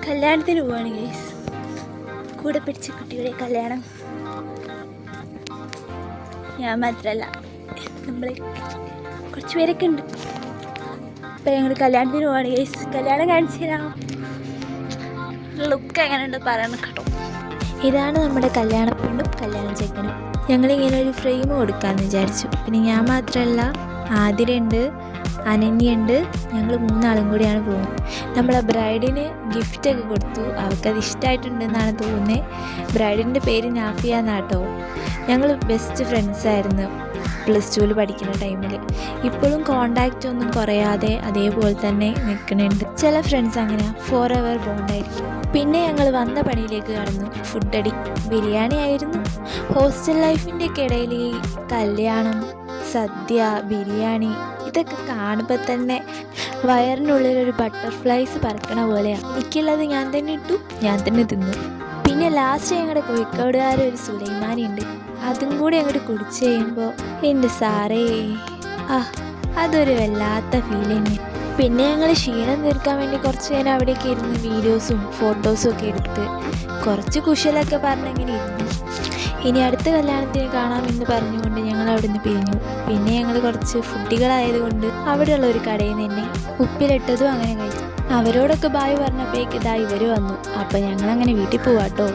കല്യാണത്തിന് പോവാണ് ഗൈസ്. കൂടെ പിടിച്ച കുട്ടിയുടെ കല്യാണം. ഞാൻ മാത്രമല്ല, നമ്മൾ കുറച്ച് പേരൊക്കെ ഉണ്ട്. അപ്പം ഞങ്ങൾ കല്യാണത്തിന് പോവാണ് ഗൈസ്. കല്യാണം കാണിച്ചു തരാം. ലുക്ക് എങ്ങനെയുണ്ട് പറയണം കേട്ടോ. ഇതാണ് നമ്മുടെ കല്യാണ പെണ്ണും കല്യാണ ചെക്കനും. ഞങ്ങളിങ്ങനെ ഒരു ഫ്രെയിം കൊടുക്കാമെന്ന് വിചാരിച്ചു. പിന്നെ ഞാൻ മാത്രമല്ല, ആതിരയുണ്ട്, അനന്യുണ്ട്, ഞങ്ങൾ 3 ആളും കൂടിയാണ് പോകുന്നത്. നമ്മളെ ബ്രൈഡിന് ഗിഫ്റ്റൊക്കെ കൊടുത്തു. അവർക്കത് ഇഷ്ടമായിട്ടുണ്ടെന്നാണ് തോന്നുന്നത്. ബ്രൈഡിൻ്റെ പേര് നാഫിയ എന്നാട്ടോ. ഞങ്ങൾ ബെസ്റ്റ് ഫ്രണ്ട്സായിരുന്നു +2 പഠിക്കുന്ന ടൈമിൽ. ഇപ്പോഴും കോണ്ടാക്റ്റ് ഒന്നും കുറയാതെ അതേപോലെ തന്നെ നിൽക്കുന്നുണ്ട്. ചില ഫ്രണ്ട്സ് അങ്ങനെ ഫോർ എവർ ബോണ്ടായിരിക്കും. പിന്നെ ഞങ്ങൾ വന്ന പണിയിലേക്ക് കടന്നു. ഫുഡടി ബിരിയാണി ആയിരുന്നു. ഹോസ്റ്റൽ ലൈഫിൻ്റെ ഒക്കെ ഇടയിൽ ഈ കല്യാണം, സദ്യ, ബിരിയാണി ഇതൊക്കെ കാണുമ്പോൾ തന്നെ വയറിനുള്ളിലൊരു ബട്ടർഫ്ലൈസ് പറക്കണ പോലെയാണ്. എനിക്കുള്ളത് ഞാൻ തന്നെ ഇട്ടു, ഞാൻ തന്നെ തിന്നു. പിന്നെ ലാസ്റ്റ് ഞങ്ങളുടെ കോഴിക്കോടുകാരൊരു സുലൈമാനി ഉണ്ട്. അതും കൂടി അങ്ങോട്ട് കുടിച്ച് കഴിയുമ്പോൾ എൻ്റെ സാറേ, അതൊരു വല്ലാത്ത ഫീൽ തന്നെ. പിന്നെ ഞങ്ങൾ ക്ഷീണം തീർക്കാൻ വേണ്ടി കുറച്ച് നേരം അവിടേക്ക് ഇരുന്ന് വീഡിയോസും ഫോട്ടോസും ഒക്കെ എടുത്ത് കുറച്ച് കുശലൊക്കെ പറഞ്ഞിങ്ങനെ ഇരുന്നു. ഇനി അടുത്ത കല്യാണത്തിന് കാണാമെന്ന് പറഞ്ഞുകൊണ്ട് ഞങ്ങൾ അവിടെ നിന്ന് പിരിഞ്ഞു. പിന്നെ ഞങ്ങൾ കുറച്ച് ഫുഡികളായതുകൊണ്ട് അവിടെയുള്ള ഒരു കടയിൽ നിന്ന് തന്നെ ഉപ്പിലിട്ടതും അങ്ങനെ കഴിച്ചു. അവരോടൊക്കെ ബായ് പറഞ്ഞപ്പോഴേക്ക് ഇതാ ഇവർ വന്നു. അപ്പം ഞങ്ങളങ്ങനെ വീട്ടിൽ പോവാട്ടോ.